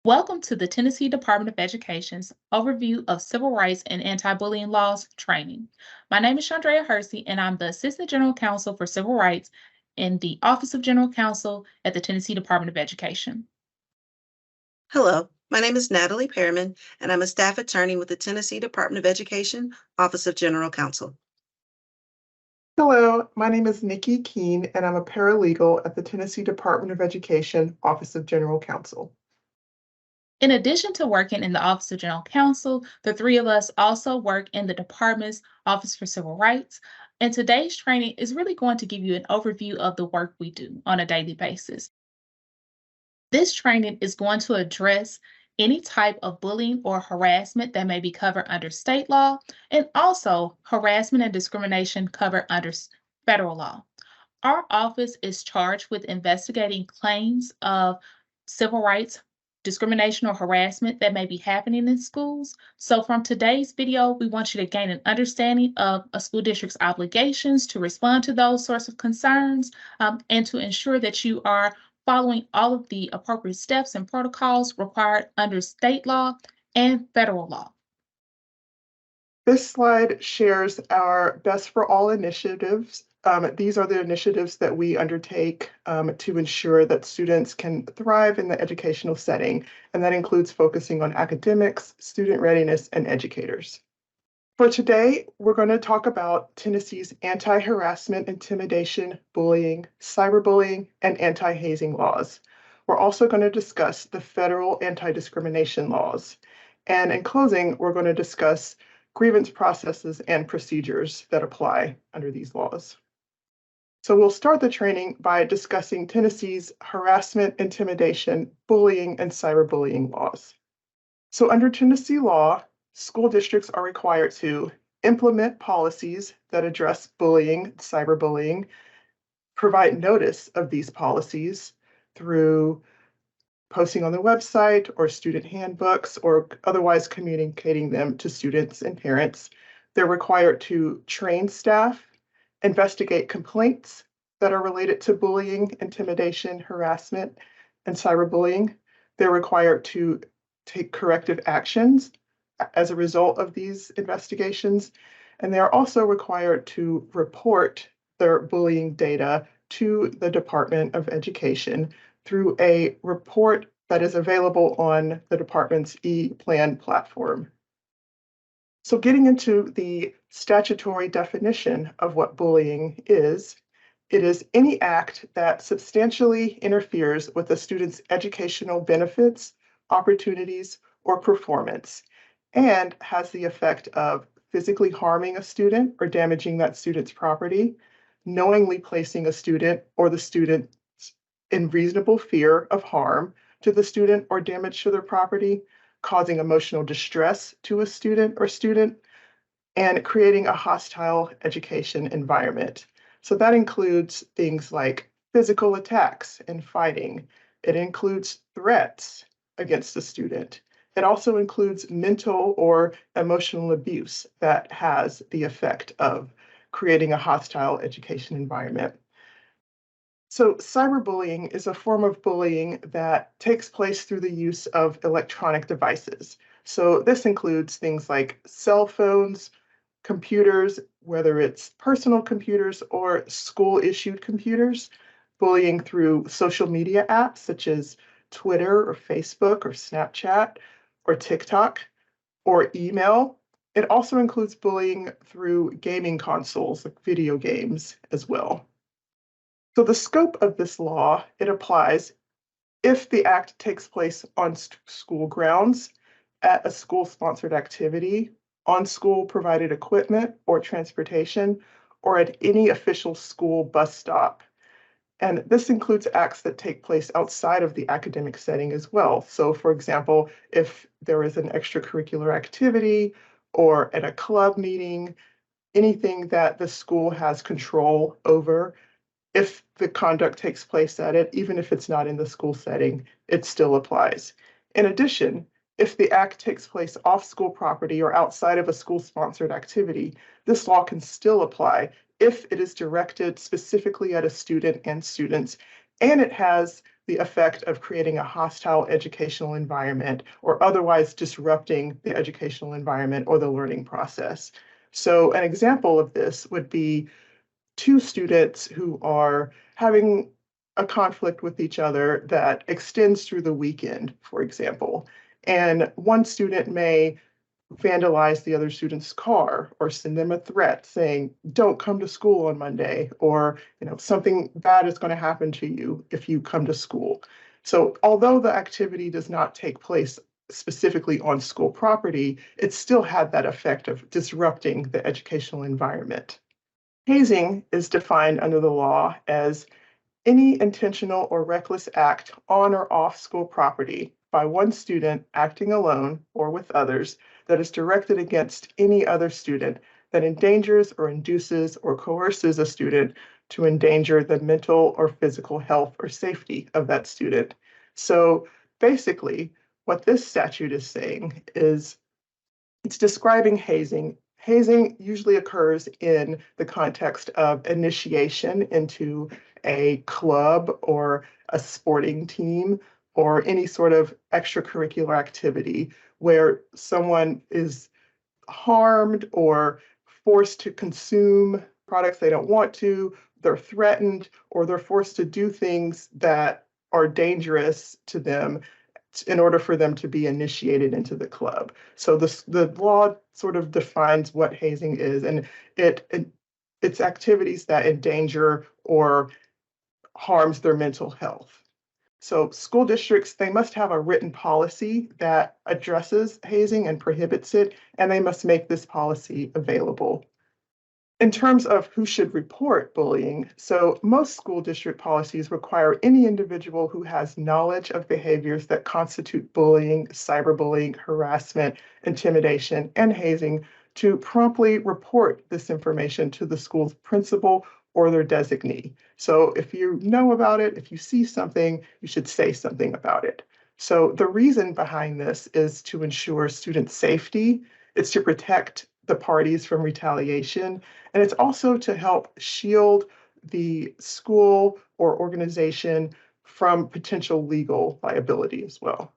Welcome to the Tennessee Department of Education's overview of civil rights and anti-bullying laws training. My name is Chandrea Hersey, and I'm the Assistant General Counsel for Civil Rights in the Office of General Counsel at the Tennessee Department of Education. Hello, my name is Natalie Pearman, and I'm a staff attorney with the Tennessee Department of Education, Office of General Counsel. Hello, my name is Nikki Keene, and I'm a paralegal at the Tennessee Department of Education, Office of General Counsel. In addition to working in the Office of General Counsel, the three of us also work in the department's Office for Civil Rights. And today's training is really going to give you an overview of the work we do on a daily basis. This training is going to address any type of bullying or harassment that may be covered under state law, and also harassment and discrimination covered under federal law. Our office is charged with investigating claims of civil rights, discrimination, or harassment that may be happening in schools. So from today's video, we want you to gain an understanding of a school district's obligations to respond to those sorts of concerns, and to ensure that you are following all of the appropriate steps and protocols required under state law and federal law. This slide shares our Best for All initiatives. These are the initiatives that we undertake to ensure that students can thrive in the educational setting, and that includes focusing on academics, student readiness, and educators. For today, we're going to talk about Tennessee's anti-harassment, intimidation, bullying, cyberbullying, and anti-hazing laws. We're also going to discuss the federal anti-discrimination laws. And in closing, we're going to discuss grievance processes and procedures that apply under these laws. So we'll start the training by discussing Tennessee's harassment, intimidation, bullying, and cyberbullying laws. So under Tennessee law, school districts are required to implement policies that address bullying, cyberbullying, provide notice of these policies through posting on the website or student handbooks or otherwise communicating them to students and parents. They're required to train staff, investigate complaints that are related to bullying, intimidation, harassment, and cyberbullying. They're required to take corrective actions as a result of these investigations, and they are also required to report their bullying data to the Department of Education through a report that is available on the department's e-plan platform. So getting into the statutory definition of what bullying is, it is any act that substantially interferes with a student's educational benefits, opportunities, or performance, and has the effect of physically harming a student or damaging that student's property, knowingly placing a student or the student in reasonable fear of harm to the student or damage to their property, causing emotional distress to a student, and creating a hostile education environment. So that includes things like physical attacks and fighting. It includes threats against the student. It also includes mental or emotional abuse that has the effect of creating a hostile education environment. So cyberbullying is a form of bullying that takes place through the use of electronic devices. So this includes things like cell phones, computers, whether it's personal computers or school-issued computers, bullying through social media apps such as Twitter or Facebook or Snapchat or TikTok or email. It also includes bullying through gaming consoles, like video games as well. So the scope of this law, it applies if the act takes place on school grounds, at a school-sponsored activity, on school-provided equipment or transportation, or at any official school bus stop. And this includes acts that take place outside of the academic setting as well. So for example, if there is an extracurricular activity or at a club meeting, anything that the school has control over, if the conduct takes place at it, even if it's not in the school setting, it still applies. In addition, if the act takes place off school property or outside of a school-sponsored activity, this law can still apply if it is directed specifically at a student and students, and it has the effect of creating a hostile educational environment or otherwise disrupting the educational environment or the learning process. So an example of this would be two students who are having a conflict with each other that extends through the weekend, for example. And one student may vandalize the other student's car or send them a threat saying, don't come to school on Monday, or something bad is going to happen to you if you come to school. So although the activity does not take place specifically on school property, it still had that effect of disrupting the educational environment. Hazing is defined under the law as any intentional or reckless act on or off school property by one student acting alone or with others that is directed against any other student that endangers or induces or coerces a student to endanger the mental or physical health or safety of that student. So basically, what this statute is saying is it's describing hazing. Hazing usually occurs in the context of initiation into a club or a sporting team or any sort of extracurricular activity where someone is harmed or forced to consume products they don't want to, they're threatened, or they're forced to do things that are dangerous to them in order for them to be initiated into the club. So the law sort of defines what hazing is, and it's activities that endanger or harms their mental health. So school districts, they must have a written policy that addresses hazing and prohibits it, and they must make this policy available. In terms of who should report bullying, so most school district policies require any individual who has knowledge of behaviors that constitute bullying, cyberbullying, harassment, intimidation, and hazing to promptly report this information to the school's principal or their designee. So if you know about it, if you see something, you should say something about it. So the reason behind this is to ensure student safety. It's to protect the parties from retaliation, and it's also to help shield the school or organization from potential legal liability as well.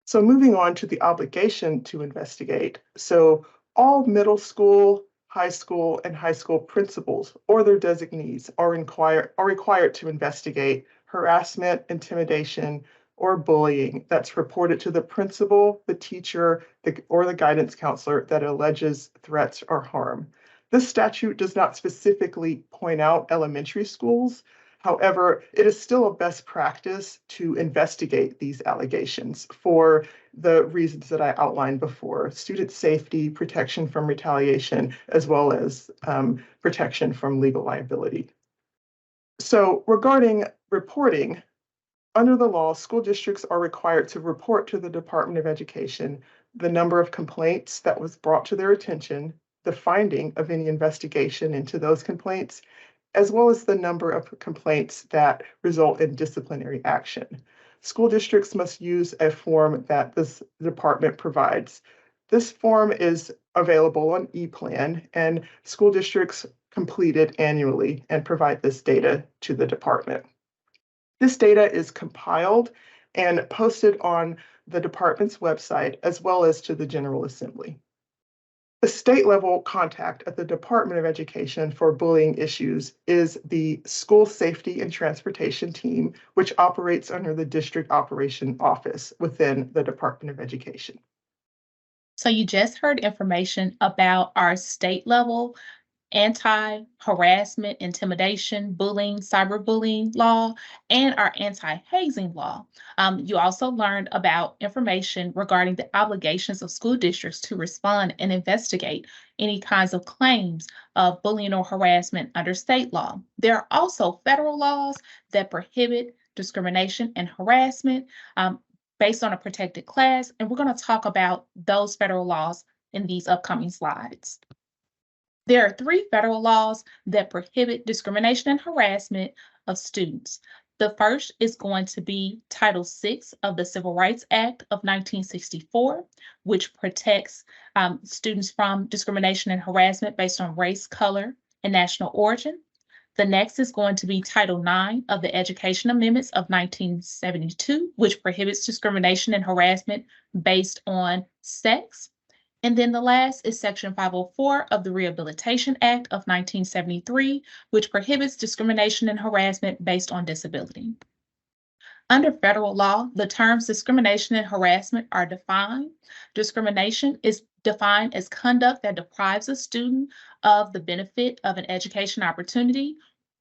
So moving on to the obligation to investigate. So all middle school, high school, and high school principals or their designees are required to investigate harassment, intimidation, or bullying that's reported to the principal, the teacher, or the guidance counselor that alleges threats or harm. This statute does not specifically point out elementary schools. However, it is still a best practice to investigate these allegations for the reasons that I outlined before: student safety, protection from retaliation, as well as protection from legal liability. So regarding reporting, under the law, school districts are required to report to the Department of Education the number of complaints that was brought to their attention, the finding of any investigation into those complaints, as well as the number of complaints that result in disciplinary action. School districts must use a form that this department provides. This form is available on ePlan, and school districts complete it annually and provide this data to the department. This data is compiled and posted on the department's website as well as to the General Assembly. The state level contact at the Department of Education for bullying issues is the School Safety and Transportation Team, which operates under the District Operation Office within the Department of Education. So you just heard information about our state level anti-harassment, intimidation, bullying, cyberbullying law, and our anti-hazing law. You also learned about information regarding the obligations of school districts to respond and investigate any kinds of claims of bullying or harassment under state law. There are also federal laws that prohibit discrimination and harassment based on a protected class, and we're going to talk about those federal laws in these upcoming slides. There are 3 federal laws that prohibit discrimination and harassment of students. The first is going to be Title VI of the Civil Rights Act of 1964, which protects students from discrimination and harassment based on race, color, and national origin. The next is going to be Title IX of the Education Amendments of 1972, which prohibits discrimination and harassment based on sex. And then the last is Section 504 of the Rehabilitation Act of 1973, which prohibits discrimination and harassment based on disability. Under federal law, the terms discrimination and harassment are defined. Discrimination is defined as conduct that deprives a student of the benefit of an education opportunity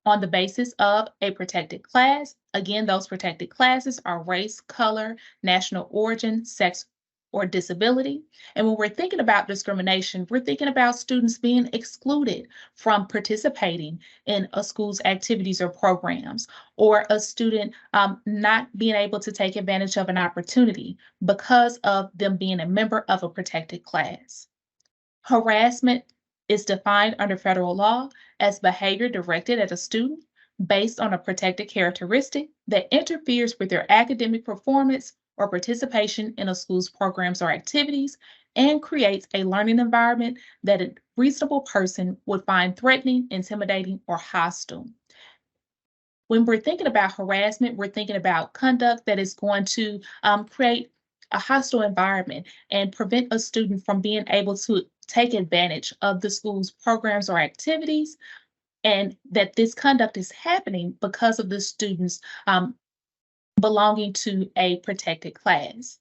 on the basis of a protected class. Again, those protected classes are race, color, national origin, sex, or disability. And when we're thinking about discrimination, we're thinking about students being excluded from participating in a school's activities or programs, or a student not being able to take advantage of an opportunity because of them being a member of a protected class. Harassment is defined under federal law as behavior directed at a student based on a protected characteristic that interferes with their academic performance or participation in a school's programs or activities and creates a learning environment that a reasonable person would find threatening, intimidating, or hostile. When we're thinking about harassment, we're thinking about conduct that is going to create a hostile environment and prevent a student from being able to take advantage of the school's programs or activities, and that this conduct is happening because of the students belonging to a protected class.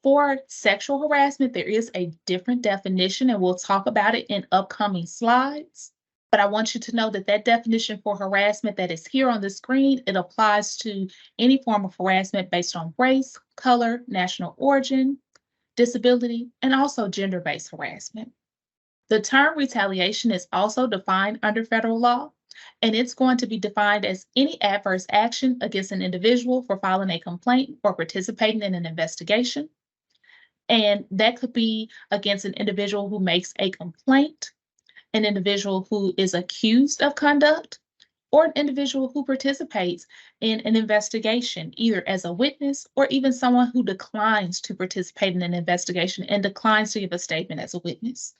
For sexual harassment, there is a different definition, and we'll talk about it in upcoming slides. But I want you to know that that definition for harassment that is here on the screen, it applies to any form of harassment based on race, color, national origin, disability, and also gender-based harassment. The term retaliation is also defined under federal law, and it's going to be defined as any adverse action against an individual for filing a complaint or participating in an investigation. And that could be against an individual who makes a complaint, an individual who is accused of conduct, or an individual who participates in an investigation, either as a witness or even someone who declines to participate in an investigation and declines to give a statement as a witness.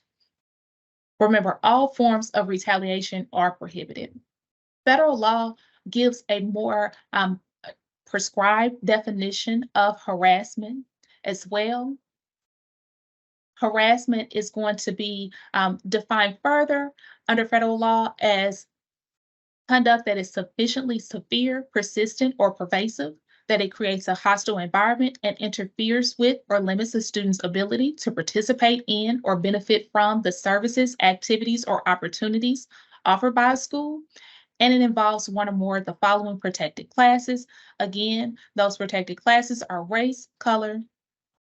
Remember, all forms of retaliation are prohibited. Federal law gives a more prescribed definition of harassment as well. Harassment is going to be defined further under federal law as conduct that is sufficiently severe, persistent, or pervasive, that it creates a hostile environment and interferes with or limits a student's ability to participate in or benefit from the services, activities, or opportunities offered by a school. And it involves one or more of the following protected classes. Again, those protected classes are race, color,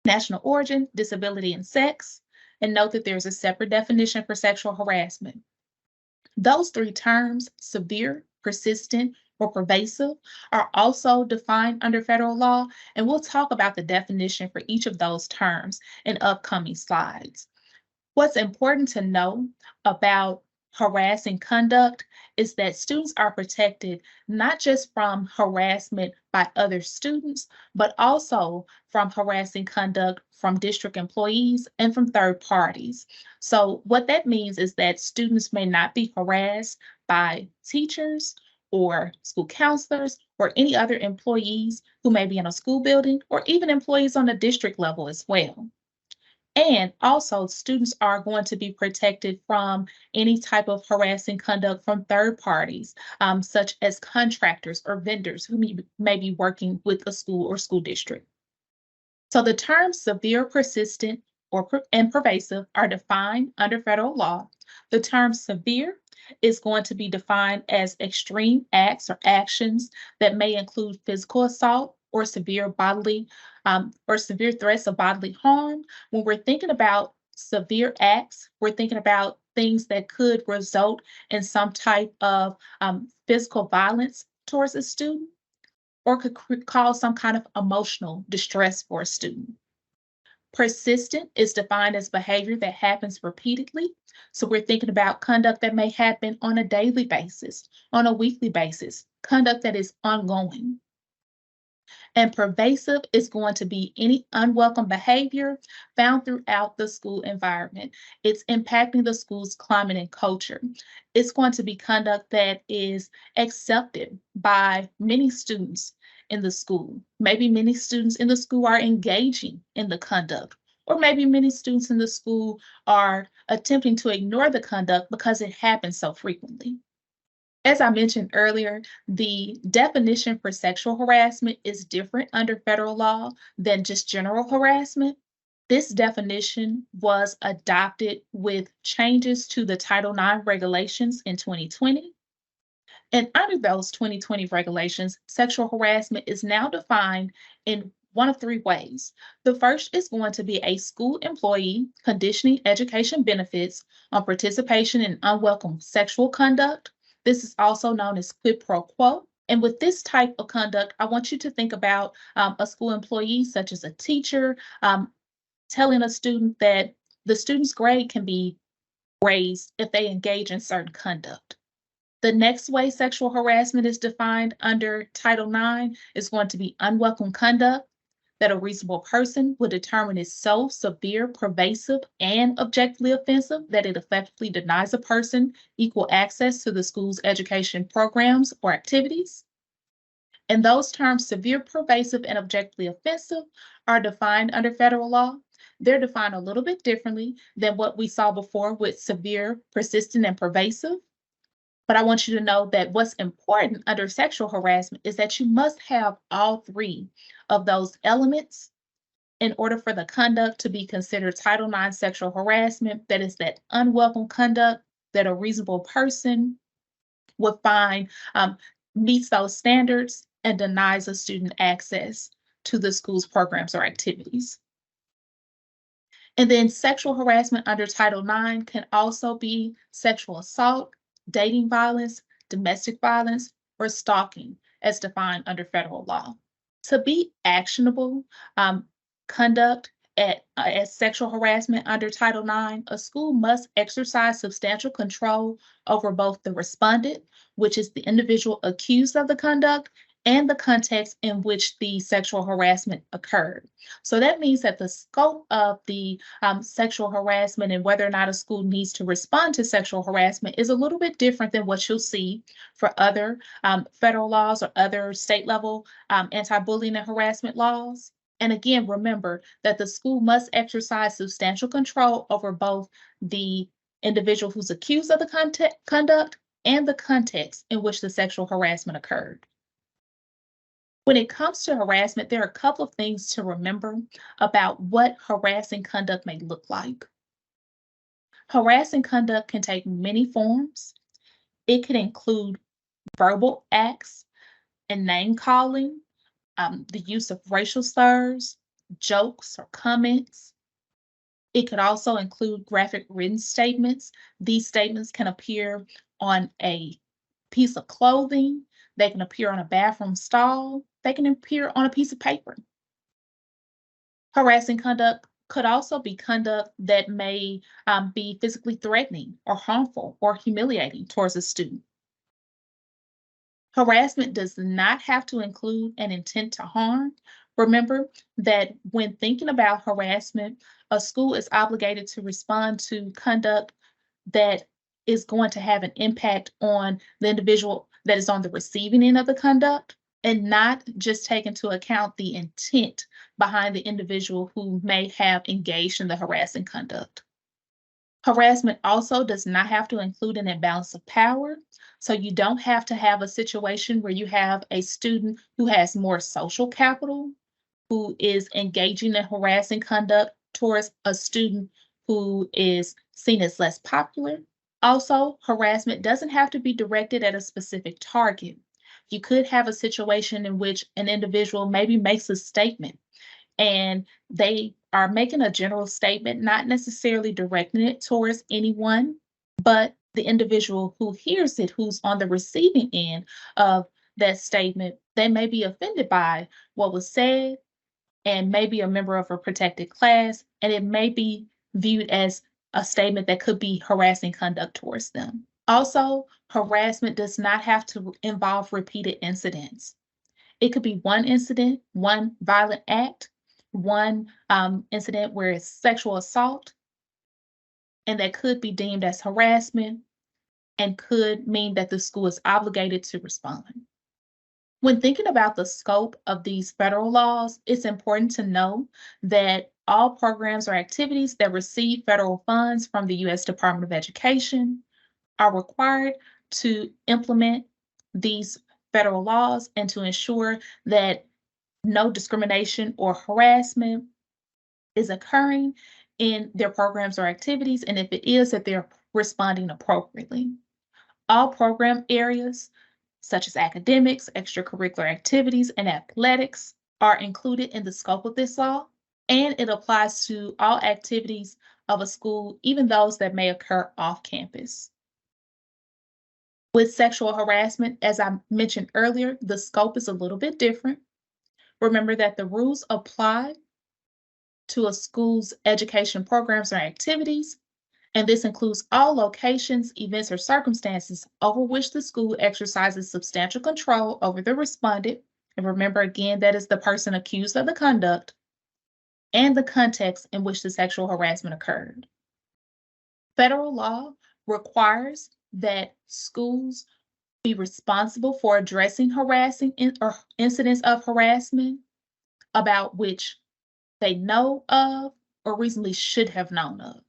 national origin, disability, and sex. And note that there's a separate definition for sexual harassment. Those three terms, severe, persistent, or pervasive, are also defined under federal law, and we'll talk about the definition for each of those terms in upcoming slides. What's important to know about harassing conduct is that students are protected not just from harassment by other students, but also from harassing conduct from district employees and from third parties. So what that means is that students may not be harassed by teachers or school counselors or any other employees who may be in a school building, or even employees on the district level as well. And also, students are going to be protected from any type of harassing conduct from third parties, such as contractors or vendors who may be working with a school or school district. So the terms severe, persistent, and pervasive are defined under federal law. The term severe is going to be defined as extreme acts or actions that may include physical assault or severe threats of bodily harm. When we're thinking about severe acts, we're thinking about things that could result in some type of physical violence towards a student, or could cause some kind of emotional distress for a student. Persistent is defined as behavior that happens repeatedly. So we're thinking about conduct that may happen on a daily basis, on a weekly basis, conduct that is ongoing. And pervasive is going to be any unwelcome behavior found throughout the school environment. It's impacting the school's climate and culture. It's going to be conduct that is accepted by many students in the school. Maybe many students in the school are engaging in the conduct, or maybe many students in the school are attempting to ignore the conduct because it happens so frequently. As I mentioned earlier, the definition for sexual harassment is different under federal law than just general harassment. This definition was adopted with changes to the Title IX regulations in 2020. And under those 2020 regulations, sexual harassment is now defined in one of three ways. The first is going to be a school employee conditioning education benefits on participation in unwelcome sexual conduct. This is also known as quid pro quo. And with this type of conduct, I want you to think about a school employee, such as a teacher, telling a student that the student's grade can be raised if they engage in certain conduct. The next way sexual harassment is defined under Title IX is going to be unwelcome conduct that a reasonable person would determine is so severe, pervasive, and objectively offensive that it effectively denies a person equal access to the school's education programs or activities. And those terms, severe, pervasive, and objectively offensive, are defined under federal law. They're defined a little bit differently than what we saw before with severe, persistent, and pervasive. But I want you to know that what's important under sexual harassment is that you must have all three of those elements in order for the conduct to be considered Title IX sexual harassment. That is that unwelcome conduct that a reasonable person would find meets those standards and denies a student access to the school's programs or activities. And then sexual harassment under Title IX can also be sexual assault, dating violence, domestic violence, or stalking as defined under federal law. To be actionable conduct as sexual harassment under Title IX, a school must exercise substantial control over both the respondent, which is the individual accused of the conduct, and the context in which the sexual harassment occurred. So that means that the scope of the sexual harassment and whether or not a school needs to respond to sexual harassment is a little bit different than what you'll see for other federal laws or other state level anti-bullying and harassment laws. And again, remember that the school must exercise substantial control over both the individual who's accused of the conduct and the context in which the sexual harassment occurred. When it comes to harassment, there are a couple of things to remember about what harassing conduct may look like. Harassing conduct can take many forms. It can include verbal acts and name calling, the use of racial slurs, jokes, or comments. It could also include graphic written statements. These statements can appear on a piece of clothing. They can appear on a bathroom stall. They can appear on a piece of paper. Harassing conduct could also be conduct that may be physically threatening or harmful or humiliating towards a student. Harassment does not have to include an intent to harm. Remember that when thinking about harassment, a school is obligated to respond to conduct that is going to have an impact on the individual that is on the receiving end of the conduct, and not just take into account the intent behind the individual who may have engaged in the harassing conduct. Harassment also does not have to include an imbalance of power. So you don't have to have a situation where you have a student who has more social capital, who is engaging in harassing conduct towards a student who is seen as less popular. Also, harassment doesn't have to be directed at a specific target. You could have a situation in which an individual maybe makes a statement and they are making a general statement, not necessarily directing it towards anyone, but the individual who hears it, who's on the receiving end of that statement, they may be offended by what was said and may be a member of a protected class, and it may be viewed as a statement that could be harassing conduct towards them. Also, harassment does not have to involve repeated incidents. It could be one incident, one violent act, one incident where it's sexual assault, and that could be deemed as harassment and could mean that the school is obligated to respond. When thinking about the scope of these federal laws, it's important to know that all programs or activities that receive federal funds from the U.S. Department of Education are required to implement these federal laws and to ensure that no discrimination or harassment is occurring in their programs or activities, and if it is, that they're responding appropriately. All program areas, such as academics, extracurricular activities, and athletics, are included in the scope of this law, and it applies to all activities of a school, even those that may occur off campus. With sexual harassment, as I mentioned earlier, the scope is a little bit different. Remember that the rules apply to a school's education programs or activities, and this includes all locations, events, or circumstances over which the school exercises substantial control over the respondent. And remember again, that is the person accused of the conduct and the context in which the sexual harassment occurred. Federal law requires that schools be responsible for addressing harassing or incidents of harassment about which they know of or reasonably should have known of.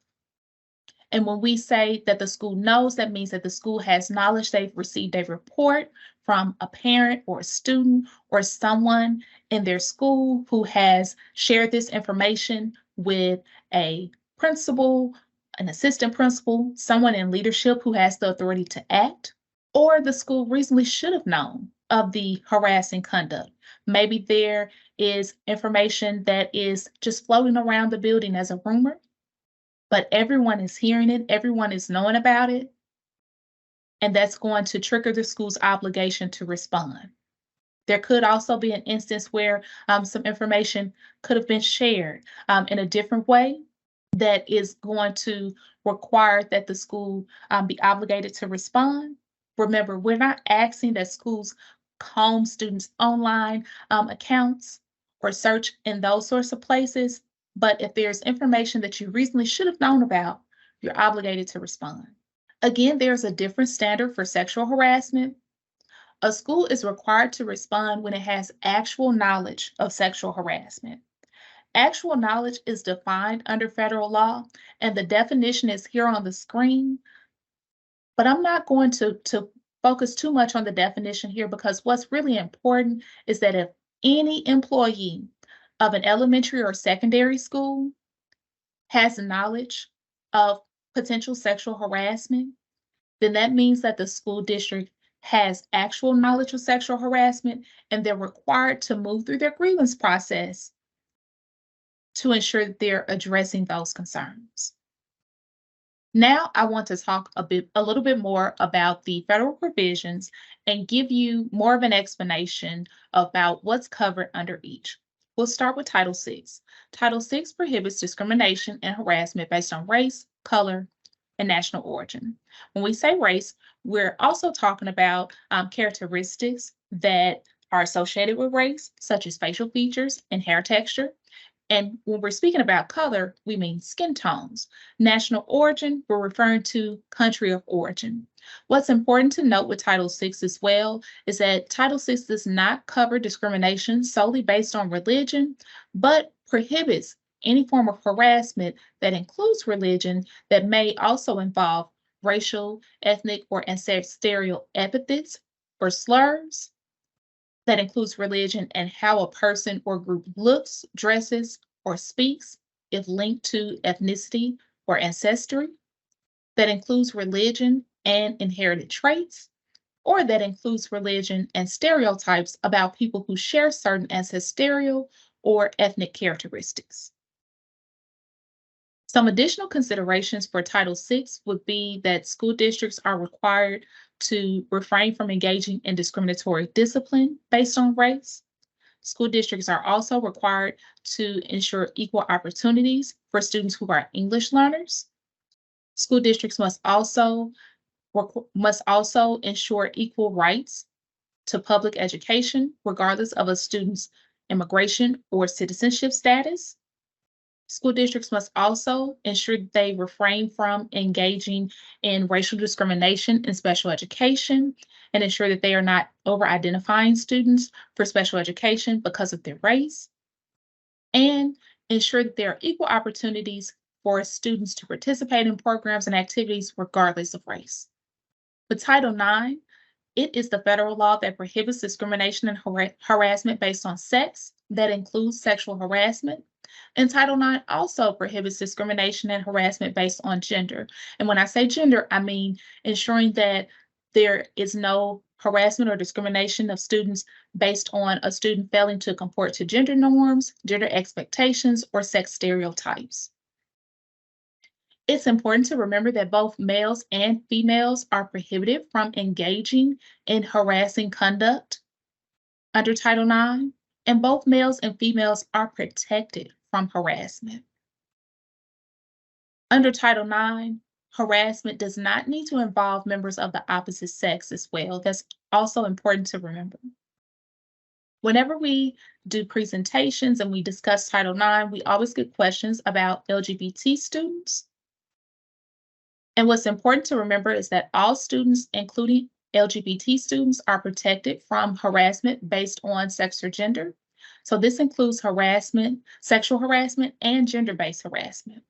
And when we say that the school knows, that means that the school has knowledge. They've received a report from a parent or a student or someone in their school who has shared this information with a principal, an assistant principal, someone in leadership who has the authority to act, or the school reasonably should have known of the harassing conduct. Maybe there is information that is just floating around the building as a rumor, but everyone is hearing it, everyone is knowing about it, and that's going to trigger the school's obligation to respond. There could also be an instance where some information could have been shared in a different way that is going to require that the school be obligated to respond. Remember, we're not asking that schools comb students' online accounts or search in those sorts of places, but if there's information that you reasonably should have known about, you're obligated to respond. Again, there's a different standard for sexual harassment. A school is required to respond when it has actual knowledge of sexual harassment. Actual knowledge is defined under federal law, and the definition is here on the screen. But I'm not going to focus too much on the definition here, because what's really important is that if any employee of an elementary or secondary school has knowledge of potential sexual harassment, then that means that the school district has actual knowledge of sexual harassment, and they're required to move through their grievance process to ensure that they're addressing those concerns. Now, I want to talk a little bit more about the federal provisions and give you more of an explanation about what's covered under each. We'll start with Title VI. Title VI prohibits discrimination and harassment based on race, color, and national origin. When we say race, we're also talking about characteristics that are associated with race, such as facial features and hair texture. And when we're speaking about color, we mean skin tones. National origin, we're referring to country of origin. What's important to note with Title VI as well is that Title VI does not cover discrimination solely based on religion, but prohibits any form of harassment that includes religion that may also involve racial, ethnic, or ancestral epithets or slurs. That includes religion and how a person or group looks, dresses, or speaks if linked to ethnicity or ancestry. That includes religion and inherited traits, or that includes religion and stereotypes about people who share certain ancestral or ethnic characteristics. Some additional considerations for Title VI would be that school districts are required to refrain from engaging in discriminatory discipline based on race. School districts are also required to ensure equal opportunities for students who are English learners. School districts must also ensure equal rights to public education, regardless of a student's immigration or citizenship status. School districts must also ensure that they refrain from engaging in racial discrimination in special education and ensure that they are not over-identifying students for special education because of their race, and ensure that there are equal opportunities for students to participate in programs and activities regardless of race. With Title IX, it is the federal law that prohibits discrimination and harassment based on sex, that includes sexual harassment. And Title IX also prohibits discrimination and harassment based on gender. And when I say gender, I mean ensuring that there is no harassment or discrimination of students based on a student failing to comport to gender norms, gender expectations, or sex stereotypes. It's important to remember that both males and females are prohibited from engaging in harassing conduct under Title IX, and both males and females are protected from harassment. Under Title IX, harassment does not need to involve members of the opposite sex as well. That's also important to remember. Whenever we do presentations and we discuss Title IX, we always get questions about LGBT students. And what's important to remember is that all students, including LGBT students, are protected from harassment based on sex or gender. So this includes harassment, sexual harassment, and gender-based harassment.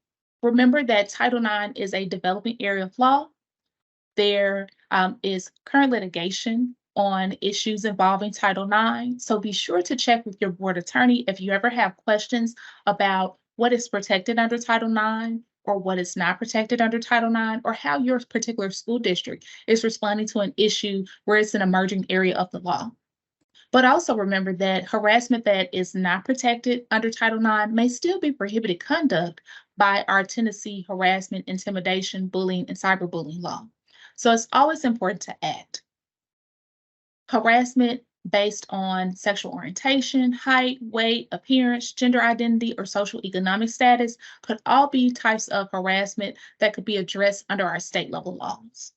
Remember that Title IX is a developing area of law. There is current litigation on issues involving Title IX. So be sure to check with your board attorney if you ever have questions about what is protected under Title IX or what is not protected under Title IX, or how your particular school district is responding to an issue where it's an emerging area of the law. But also remember that harassment that is not protected under Title IX may still be prohibited conduct by our Tennessee harassment, intimidation, bullying, and cyberbullying law. So it's always important to act. Harassment based on sexual orientation, height, weight, appearance, gender identity, or social economic status could all be types of harassment that could be addressed under our state level laws.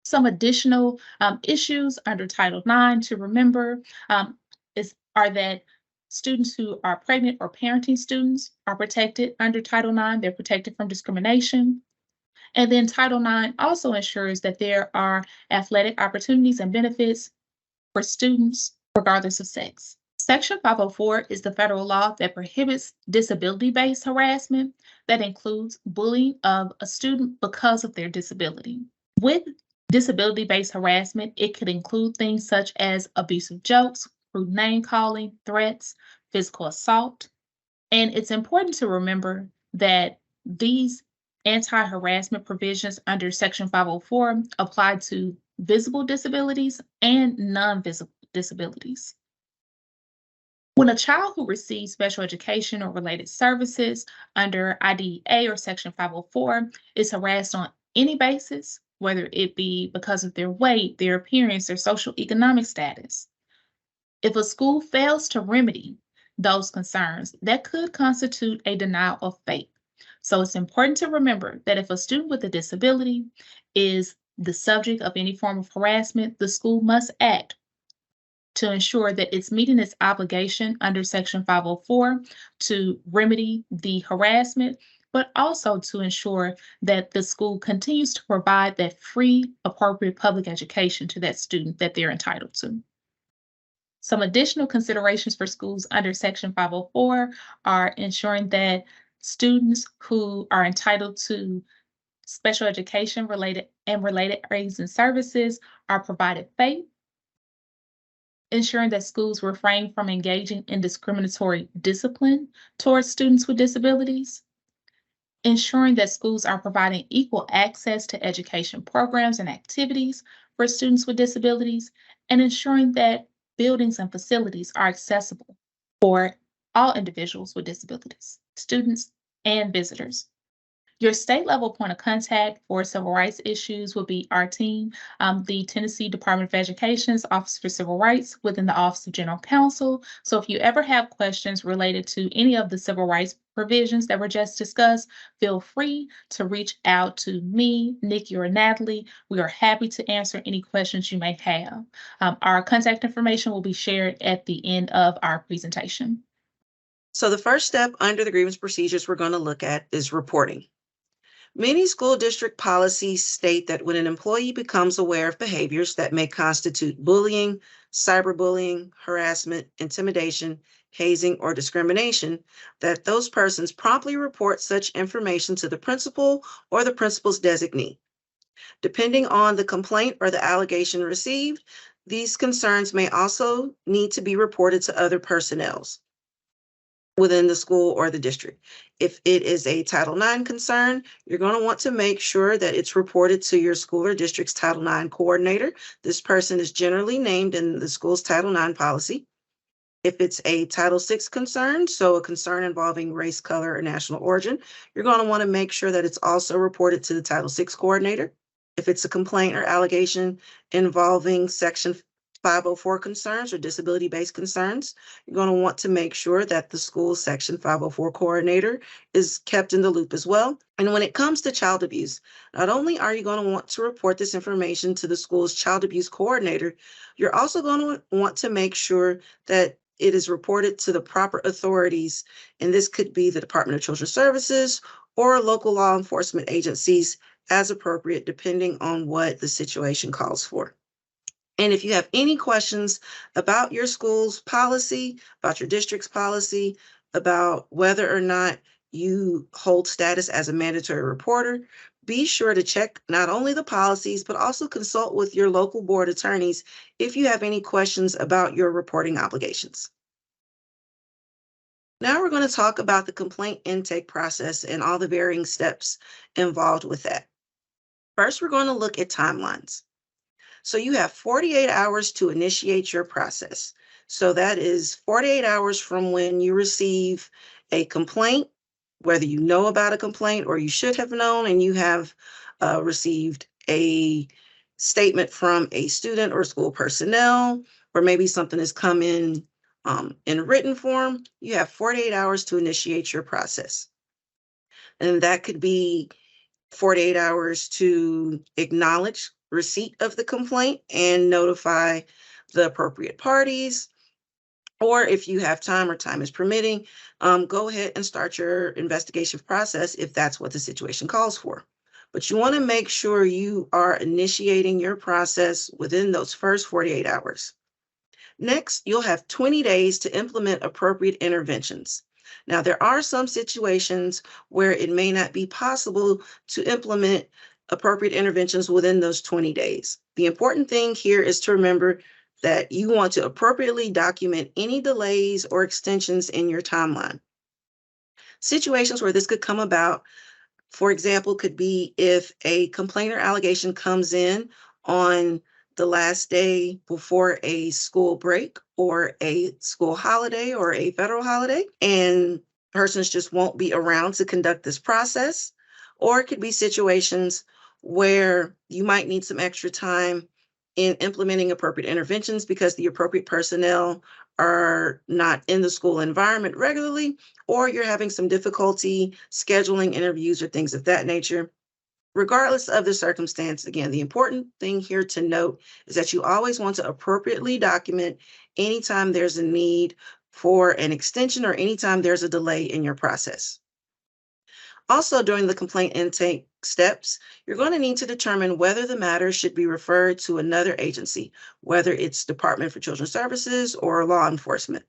Some additional issues under Title IX to remember are that students who are pregnant or parenting students are protected under Title IX. They're protected from discrimination. And then Title IX also ensures that there are athletic opportunities and benefits for students, regardless of sex. Section 504 is the federal law that prohibits disability-based harassment that includes bullying of a student because of their disability. With disability-based harassment, it could include things such as abusive jokes, rude name-calling, threats, physical assault. And it's important to remember that these anti-harassment provisions under Section 504 apply to visible disabilities and non-visible disabilities. When a child who receives special education or related services under IDEA or Section 504 is harassed on any basis, whether it be because of their weight, their appearance, their social economic status, if a school fails to remedy those concerns, that could constitute a denial of faith. So it's important to remember that if a student with a disability is the subject of any form of harassment, the school must act to ensure that it's meeting its obligation under Section 504 to remedy the harassment, but also to ensure that the school continues to provide that free, appropriate public education to that student that they're entitled to. Some additional considerations for schools under Section 504 are ensuring that students who are entitled to special education related aids and services are provided faith, ensuring that schools refrain from engaging in discriminatory discipline towards students with disabilities, ensuring that schools are providing equal access to education programs and activities for students with disabilities, and ensuring that buildings and facilities are accessible for all individuals with disabilities, students and visitors. Your state level point of contact for civil rights issues will be our team, the Tennessee Department of Education's Office for Civil Rights within the Office of General Counsel. So if you ever have questions related to any of the civil rights provisions that were just discussed, feel free to reach out to me, Nikki, or Natalie. We are happy to answer any questions you may have. Our contact information will be shared at the end of our presentation. So the first step under the grievance procedures we're going to look at is reporting. Many school district policies state that when an employee becomes aware of behaviors that may constitute bullying, cyberbullying, harassment, intimidation, hazing, or discrimination, that those persons promptly report such information to the principal or the principal's designee. Depending on the complaint or the allegation received, these concerns may also need to be reported to other personnel within the school or the district. If it is a Title IX concern, you're going to want to make sure that it's reported to your school or district's Title IX coordinator. This person is generally named in the school's Title IX policy. If it's a Title VI concern, so a concern involving race, color, or national origin, you're going to want to make sure that it's also reported to the Title VI coordinator. If it's a complaint or allegation involving Section 504 concerns or disability-based concerns, you're going to want to make sure that the school's Section 504 coordinator is kept in the loop as well. And when it comes to child abuse, not only are you going to want to report this information to the school's child abuse coordinator, you're also going to want to make sure that it is reported to the proper authorities. And this could be the Department of Children's Services or local law enforcement agencies as appropriate, depending on what the situation calls for. And if you have any questions about your school's policy, about your district's policy, about whether or not you hold status as a mandatory reporter, be sure to check not only the policies, but also consult with your local board attorneys if you have any questions about your reporting obligations. Now we're going to talk about the complaint intake process and all the varying steps involved with that. First, we're going to look at timelines. So you have 48 hours to initiate your process. So that is 48 hours from when you receive a complaint, whether you know about a complaint or you should have known and you have received a statement from a student or school personnel, or maybe something has come in written form. You have 48 hours to initiate your process. And that could be 48 hours to acknowledge receipt of the complaint and notify the appropriate parties. Or if you have time or time is permitting, go ahead and start your investigation process if that's what the situation calls for. But you want to make sure you are initiating your process within those first 48 hours. Next, you'll have 20 days to implement appropriate interventions. Now, there are some situations where it may not be possible to implement appropriate interventions within those 20 days. The important thing here is to remember that you want to appropriately document any delays or extensions in your timeline. Situations where this could come about, for example, could be if a complaint or allegation comes in on the last day before a school break or a school holiday or a federal holiday, and persons just won't be around to conduct this process. Or it could be situations where you might need some extra time in implementing appropriate interventions because the appropriate personnel are not in the school environment regularly, or you're having some difficulty scheduling interviews or things of that nature. Regardless of the circumstance, again, the important thing here to note is that you always want to appropriately document anytime there's a need for an extension or anytime there's a delay in your process. Also, during the complaint intake steps, you're going to need to determine whether the matter should be referred to another agency, whether it's Department for Children's Services or law enforcement.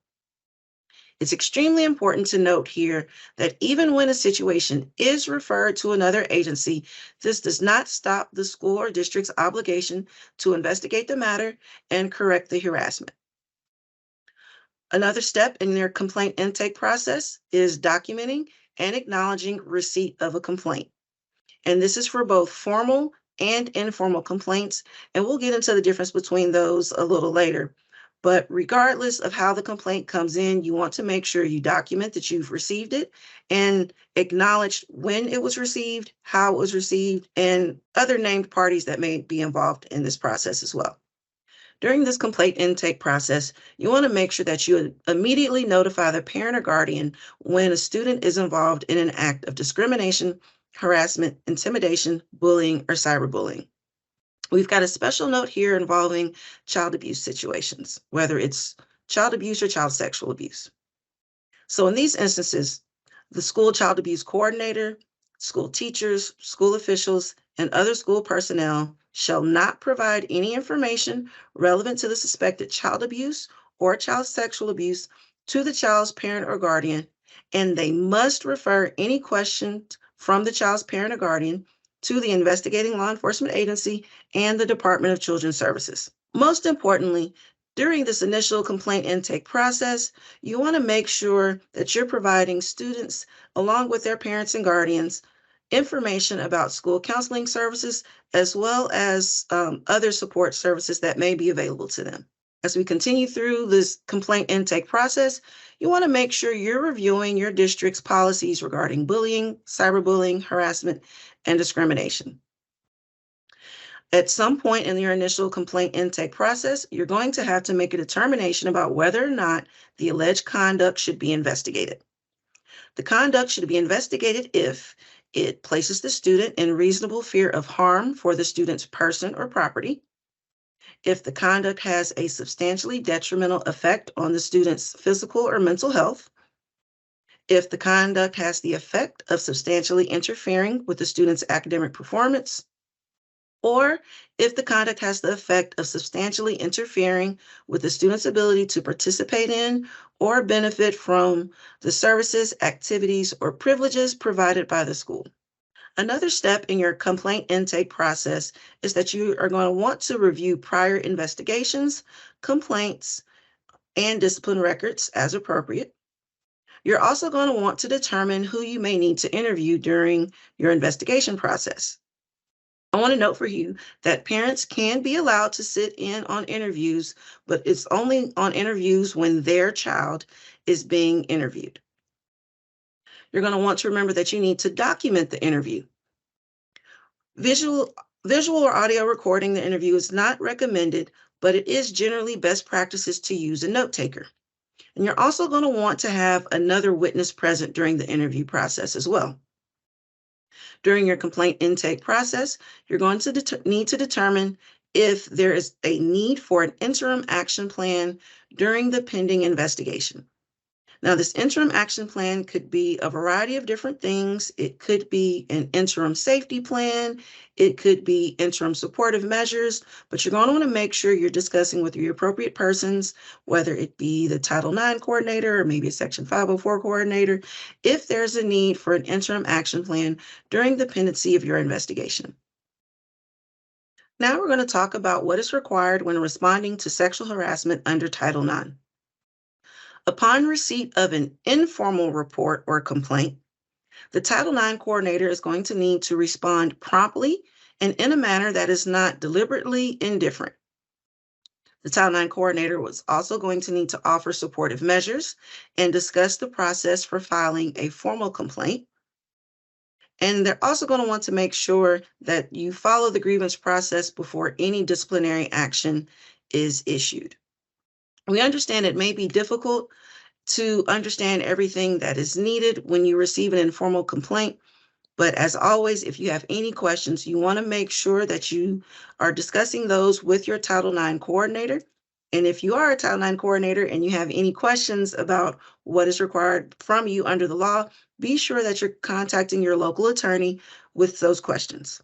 It's extremely important to note here that even when a situation is referred to another agency, this does not stop the school or district's obligation to investigate the matter and correct the harassment. Another step in their complaint intake process is documenting and acknowledging receipt of a complaint. And this is for both formal and informal complaints, and we'll get into the difference between those a little later. But regardless of how the complaint comes in, you want to make sure you document that you've received it and acknowledge when it was received, how it was received, and other named parties that may be involved in this process as well. During this complaint intake process, you want to make sure that you immediately notify the parent or guardian when a student is involved in an act of discrimination, harassment, intimidation, bullying, or cyberbullying. We've got a special note here involving child abuse situations, whether it's child abuse or child sexual abuse. So in these instances, the school child abuse coordinator, school teachers, school officials, and other school personnel shall not provide any information relevant to the suspected child abuse or child sexual abuse to the child's parent or guardian, and they must refer any questions from the child's parent or guardian to the investigating law enforcement agency and the Department of Children's Services. Most importantly, during this initial complaint intake process, you want to make sure that you're providing students, along with their parents and guardians, information about school counseling services, as well as other support services that may be available to them. As we continue through this complaint intake process, you want to make sure you're reviewing your district's policies regarding bullying, cyberbullying, harassment, and discrimination. At some point in your initial complaint intake process, you're going to have to make a determination about whether or not the alleged conduct should be investigated. The conduct should be investigated if it places the student in reasonable fear of harm for the student's person or property, if the conduct has a substantially detrimental effect on the student's physical or mental health, if the conduct has the effect of substantially interfering with the student's academic performance, or if the conduct has the effect of substantially interfering with the student's ability to participate in or benefit from the services, activities, or privileges provided by the school. Another step in your complaint intake process is that you are going to want to review prior investigations, complaints, and discipline records as appropriate. You're also going to want to determine who you may need to interview during your investigation process. I want to note for you that parents can be allowed to sit in on interviews, but it's only on interviews when their child is being interviewed. You're going to want to remember that you need to document the interview. Visual or audio recording the interview is not recommended, but it is generally best practices to use a note taker. And you're also going to want to have another witness present during the interview process as well. During your complaint intake process, you're going to need to determine if there is a need for an interim action plan during the pending investigation. Now, this interim action plan could be a variety of different things. It could be an interim safety plan. It could be interim supportive measures, but you're going to want to make sure you're discussing with your appropriate persons, whether it be the Title IX coordinator or maybe a Section 504 coordinator, if there's a need for an interim action plan during the pendency of your investigation. Now we're going to talk about what is required when responding to sexual harassment under Title IX. Upon receipt of an informal report or complaint, the Title IX coordinator is going to need to respond promptly and in a manner that is not deliberately indifferent. The Title IX coordinator was also going to need to offer supportive measures and discuss the process for filing a formal complaint. And they're also going to want to make sure that you follow the grievance process before any disciplinary action is issued. We understand it may be difficult to understand everything that is needed when you receive an informal complaint, but as always, if you have any questions, you want to make sure that you are discussing those with your Title IX coordinator. And if you are a Title IX coordinator and you have any questions about what is required from you under the law, be sure that you're contacting your local attorney with those questions.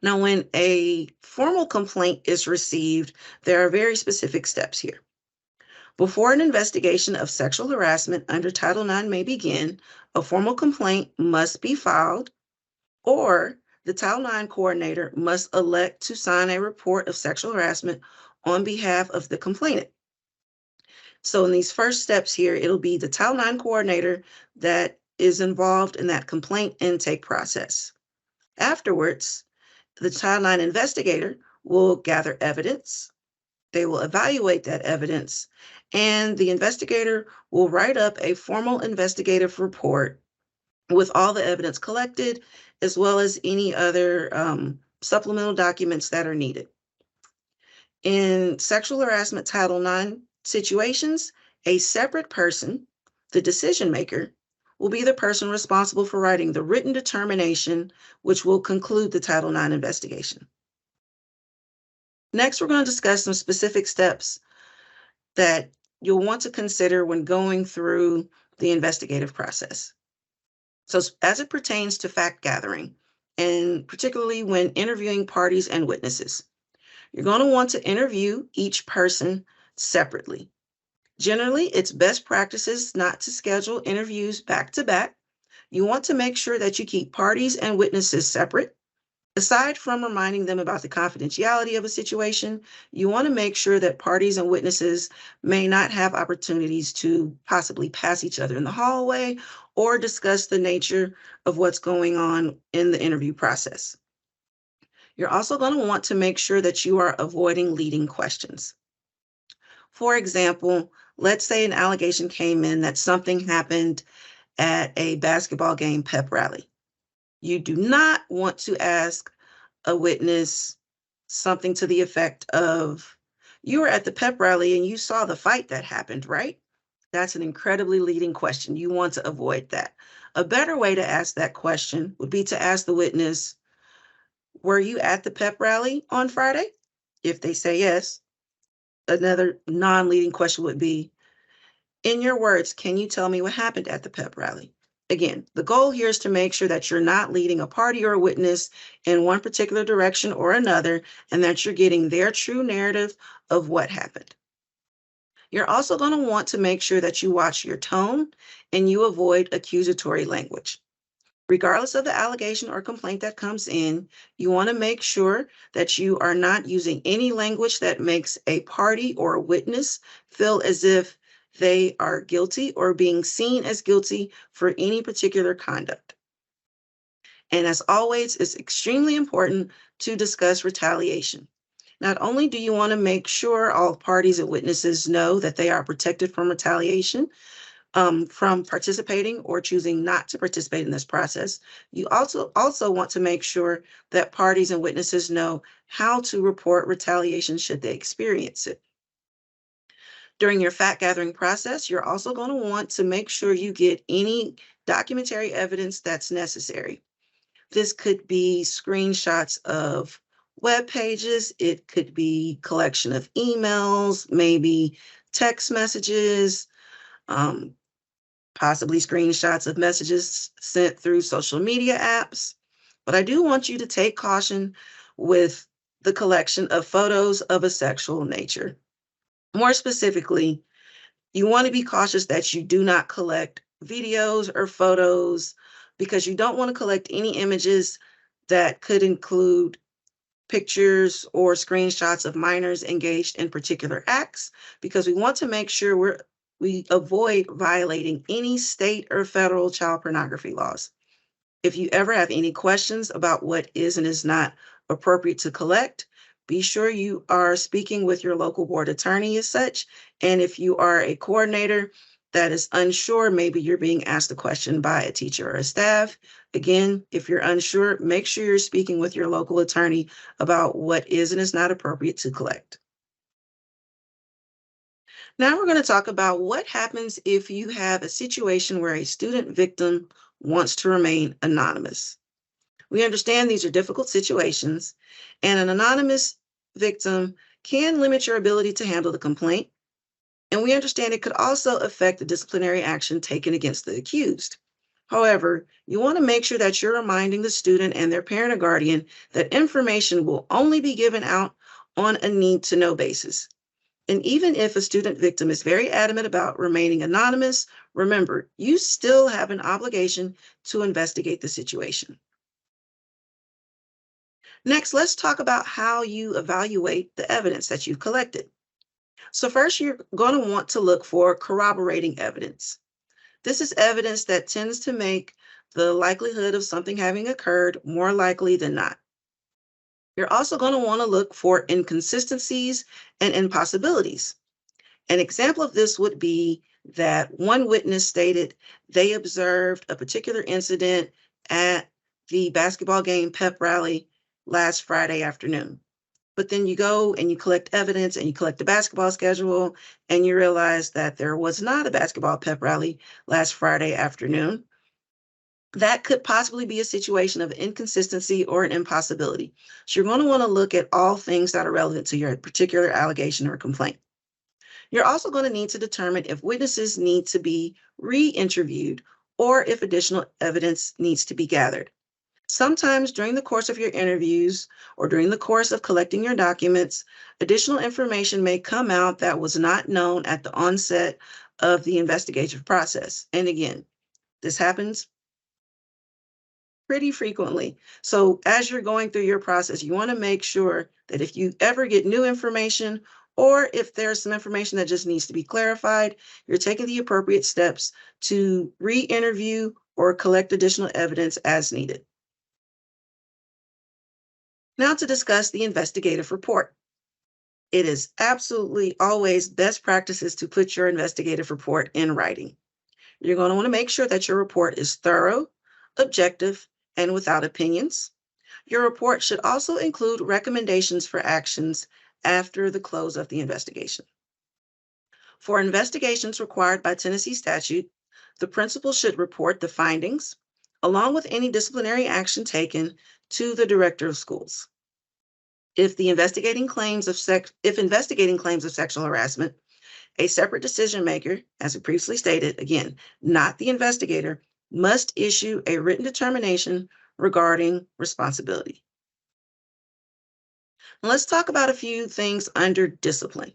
Now, when a formal complaint is received, there are very specific steps here. Before an investigation of sexual harassment under Title IX may begin, a formal complaint must be filed, or the Title IX coordinator must elect to sign a report of sexual harassment on behalf of the complainant. So in these first steps here, it'll be the Title IX coordinator that is involved in that complaint intake process. Afterwards, the Title IX investigator will gather evidence, They will evaluate that evidence, and the investigator will write up a formal investigative report with all the evidence collected, as well as any other supplemental documents that are needed. In sexual harassment Title IX situations, a separate person, the decision maker, will be the person responsible for writing the written determination, which will conclude the Title IX investigation. Next, we're going to discuss some specific steps that you'll want to consider when going through the investigative process. So as it pertains to fact gathering, and particularly when interviewing parties and witnesses, you're going to want to interview each person separately. Generally, it's best practices not to schedule interviews back to back. You want to make sure that you keep parties and witnesses separate. Aside from reminding them about the confidentiality of a situation, you want to make sure that parties and witnesses may not have opportunities to possibly pass each other in the hallway or discuss the nature of what's going on in the interview process. You're also going to want to make sure that you are avoiding leading questions. For example, let's say an allegation came in that something happened at a basketball game pep rally. You do not want to ask a witness something to the effect of, "You were at the pep rally and you saw the fight that happened, right?" That's an incredibly leading question. You want to avoid that. A better way to ask that question would be to ask the witness, "Were you at the pep rally on Friday?" If they say yes, another non-leading question would be, "In your words, can you tell me what happened at the pep rally?" Again, the goal here is to make sure that you're not leading a party or a witness in one particular direction or another, and that you're getting their true narrative of what happened. You're also going to want to make sure that you watch your tone and you avoid accusatory language. Regardless of the allegation or complaint that comes in, you want to make sure that you are not using any language that makes a party or a witness feel as if they are guilty or being seen as guilty for any particular conduct. And as always, it's extremely important to discuss retaliation. Not only do you want to make sure all parties and witnesses know that they are protected from retaliation, from participating or choosing not to participate in this process, you also want to make sure that parties and witnesses know how to report retaliation should they experience it. During your fact gathering process, you're also going to want to make sure you get any documentary evidence that's necessary. This could be screenshots of web pages, it could be collection of emails, maybe text messages, possibly screenshots of messages sent through social media apps. But I do want you to take caution with the collection of photos of a sexual nature. More specifically, you want to be cautious that you do not collect videos or photos, because you don't want to collect any images that could include pictures or screenshots of minors engaged in particular acts, because we want to make sure we avoid violating any state or federal child pornography laws. If you ever have any questions about what is and is not appropriate to collect, be sure you are speaking with your local board attorney as such. And if you are a coordinator that is unsure, maybe you're being asked a question by a teacher or a staff. Again, if you're unsure, make sure you're speaking with your local attorney about what is and is not appropriate to collect. Now we're going to talk about what happens if you have a situation where a student victim wants to remain anonymous. We understand these are difficult situations, and an anonymous victim can limit your ability to handle the complaint. And we understand it could also affect the disciplinary action taken against the accused. However, you want to make sure that you're reminding the student and their parent or guardian that information will only be given out on a need-to-know basis. And even if a student victim is very adamant about remaining anonymous, remember, you still have an obligation to investigate the situation. Next, let's talk about how you evaluate the evidence that you've collected. So first, you're going to want to look for corroborating evidence. This is evidence that tends to make the likelihood of something having occurred more likely than not. You're also going to want to look for inconsistencies and impossibilities. An example of this would be that one witness stated they observed a particular incident at the basketball game pep rally last Friday afternoon. But then you go and you collect evidence and you collect the basketball schedule and you realize that there was not a basketball pep rally last Friday afternoon. That could possibly be a situation of inconsistency or an impossibility. So you're going to want to look at all things that are relevant to your particular allegation or complaint. You're also going to need to determine if witnesses need to be re-interviewed or if additional evidence needs to be gathered. Sometimes during the course of your interviews or during the course of collecting your documents, additional information may come out that was not known at the onset of the investigative process. And again, this happens pretty frequently. So as you're going through your process, you want to make sure that if you ever get new information or if there's some information that just needs to be clarified, you're taking the appropriate steps to re-interview or collect additional evidence as needed. Now to discuss the investigative report. It is absolutely always best practices to put your investigative report in writing. You're going to want to make sure that your report is thorough, objective, and without opinions. Your report should also include recommendations for actions after the close of the investigation. For investigations required by Tennessee statute, the principal should report the findings, along with any disciplinary action taken, to the director of schools. If investigating claims of sexual harassment, a separate decision maker, as we previously stated, again, not the investigator, must issue a written determination regarding responsibility. Now let's talk about a few things under discipline.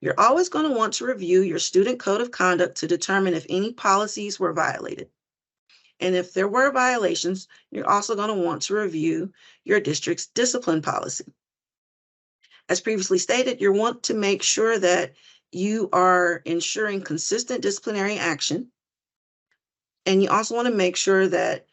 You're always going to want to review your student code of conduct to determine if any policies were violated. And if there were violations, you're also going to want to review your district's discipline policy. As previously stated, you want to make sure that you are ensuring consistent disciplinary action. And you also want to make sure that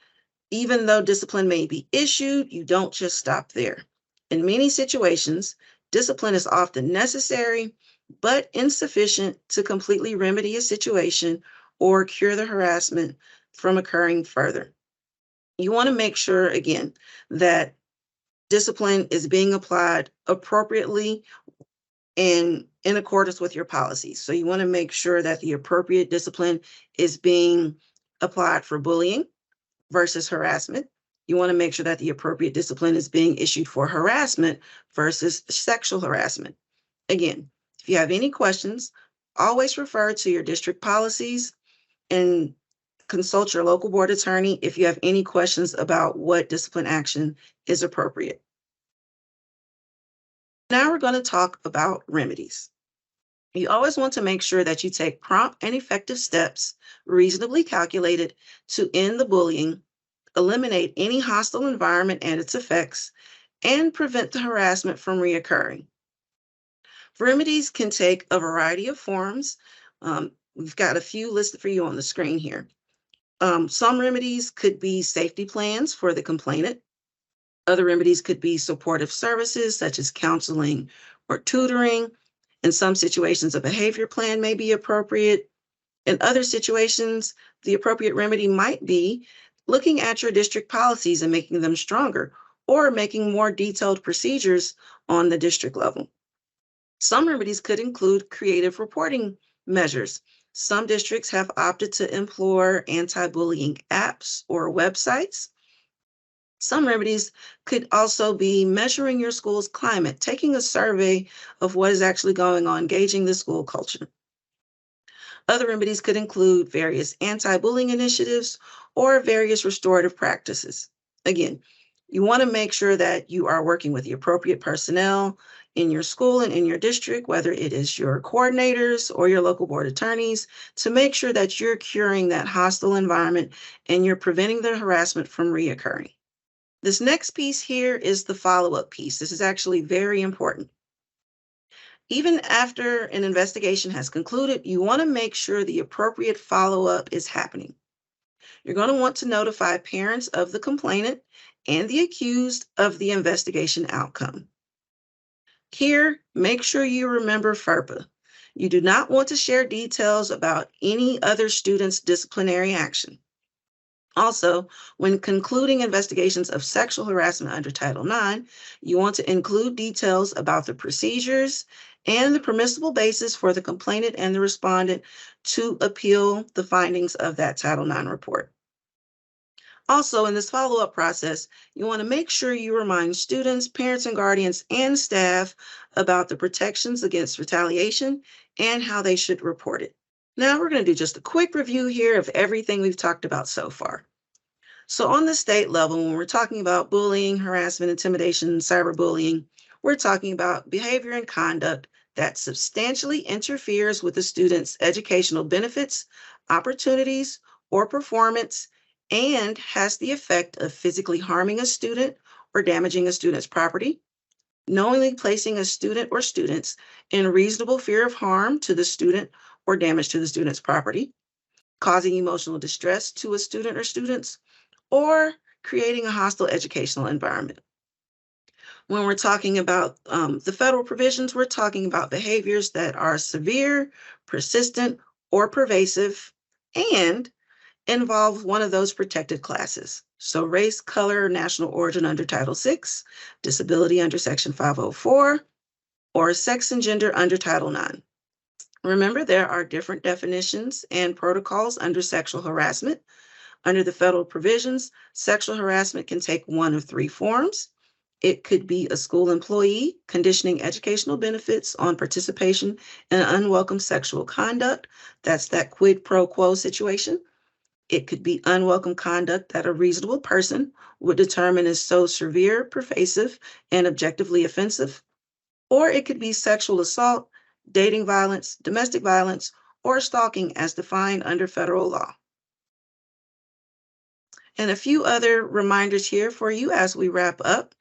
even though discipline may be issued, you don't just stop there. In many situations, discipline is often necessary, but insufficient to completely remedy a situation or cure the harassment from occurring further. You want to make sure, again, that discipline is being applied appropriately and in accordance with your policies. So you want to make sure that the appropriate discipline is being applied for bullying versus harassment. You want to make sure that the appropriate discipline is being issued for harassment versus sexual harassment. Again, if you have any questions, always refer to your district policies and consult your local board attorney if you have any questions about what discipline action is appropriate. Now we're going to talk about remedies. You always want to make sure that you take prompt and effective steps, reasonably calculated, to end the bullying, eliminate any hostile environment and its effects, and prevent the harassment from reoccurring. Remedies can take a variety of forms. We've got a few listed for you on the screen here. Some remedies could be safety plans for the complainant. Other remedies could be supportive services such as counseling or tutoring. In some situations, a behavior plan may be appropriate. In other situations, the appropriate remedy might be looking at your district policies and making them stronger, or making more detailed procedures on the district level. Some remedies could include creative reporting measures. Some districts have opted to employ anti-bullying apps or websites. Some remedies could also be measuring your school's climate, taking a survey of what is actually going on, gauging the school culture. Other remedies could include various anti-bullying initiatives or various restorative practices. Again, you want to make sure that you are working with the appropriate personnel in your school and in your district, whether it is your coordinators or your local board attorneys, to make sure that you're curing that hostile environment and you're preventing the harassment from reoccurring. This next piece here is the follow-up piece. This is actually very important. Even after an investigation has concluded, you want to make sure the appropriate follow-up is happening. You're going to want to notify parents of the complainant and the accused of the investigation outcome. Here, make sure you remember FERPA. You do not want to share details about any other student's disciplinary action. Also, when concluding investigations of sexual harassment under Title IX, you want to include details about the procedures and the permissible basis for the complainant and the respondent to appeal the findings of that Title IX report. Also, in this follow-up process, you want to make sure you remind students, parents, and guardians and staff about the protections against retaliation and how they should report it. Now we're going to do just a quick review here of everything we've talked about so far. So on the state level, when we're talking about bullying, harassment, intimidation, cyberbullying, we're talking about behavior and conduct that substantially interferes with the student's educational benefits, opportunities, or performance, and has the effect of physically harming a student or damaging a student's property, knowingly placing a student or students in reasonable fear of harm to the student or damage to the student's property, causing emotional distress to a student or students, or creating a hostile educational environment. When we're talking about the federal provisions, we're talking about behaviors that are severe, persistent, or pervasive, and involve one of those protected classes. So race, color, national origin under Title VI, disability under Section 504, or sex and gender under Title IX. Remember, there are different definitions and protocols under sexual harassment. Under the federal provisions, sexual harassment can take one of three forms. It could be a school employee conditioning educational benefits on participation in unwelcome sexual conduct. That's that quid pro quo situation. It could be unwelcome conduct that a reasonable person would determine is so severe, pervasive, and objectively offensive. Or it could be sexual assault, dating violence, domestic violence, or stalking as defined under federal law. And a few other reminders here for you as we wrap up.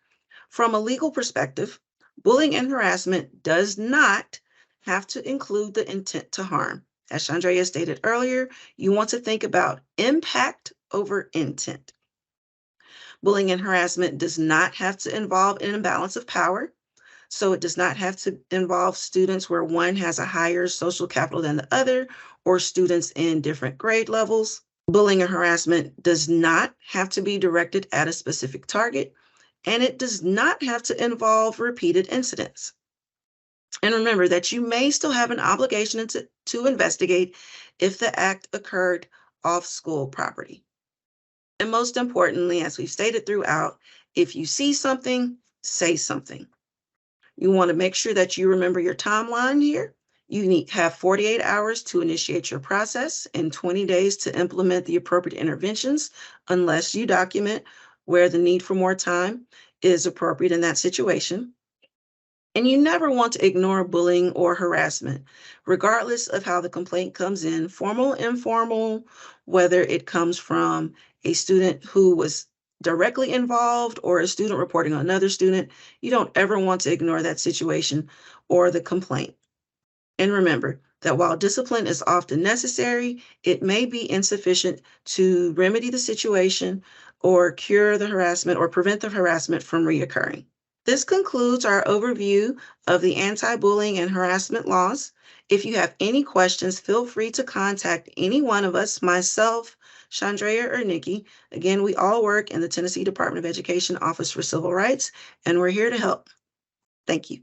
From a legal perspective, bullying and harassment does not have to include the intent to harm. As Chandrea stated earlier, you want to think about impact over intent. Bullying and harassment does not have to involve an imbalance of power. So it does not have to involve students where one has a higher social capital than the other, or students in different grade levels. Bullying and harassment does not have to be directed at a specific target, and it does not have to involve repeated incidents. And remember that you may still have an obligation to investigate if the act occurred off school property. And most importantly, as we've stated throughout, if you see something, say something. You want to make sure that you remember your timeline here. You have 48 hours to initiate your process and 20 days to implement the appropriate interventions, unless you document where the need for more time is appropriate in that situation. And you never want to ignore bullying or harassment, regardless of how the complaint comes in, formal, informal, whether it comes from a student who was directly involved or a student reporting on another student. You don't ever want to ignore that situation or the complaint. And remember that while discipline is often necessary, it may be insufficient to remedy the situation or cure the harassment or prevent the harassment from reoccurring. This concludes our overview of the anti-bullying and harassment laws. If you have any questions, feel free to contact any one of us, myself, Chandrea, or Nikki. Again, we all work in the Tennessee Department of Education Office for Civil Rights, and we're here to help. Thank you.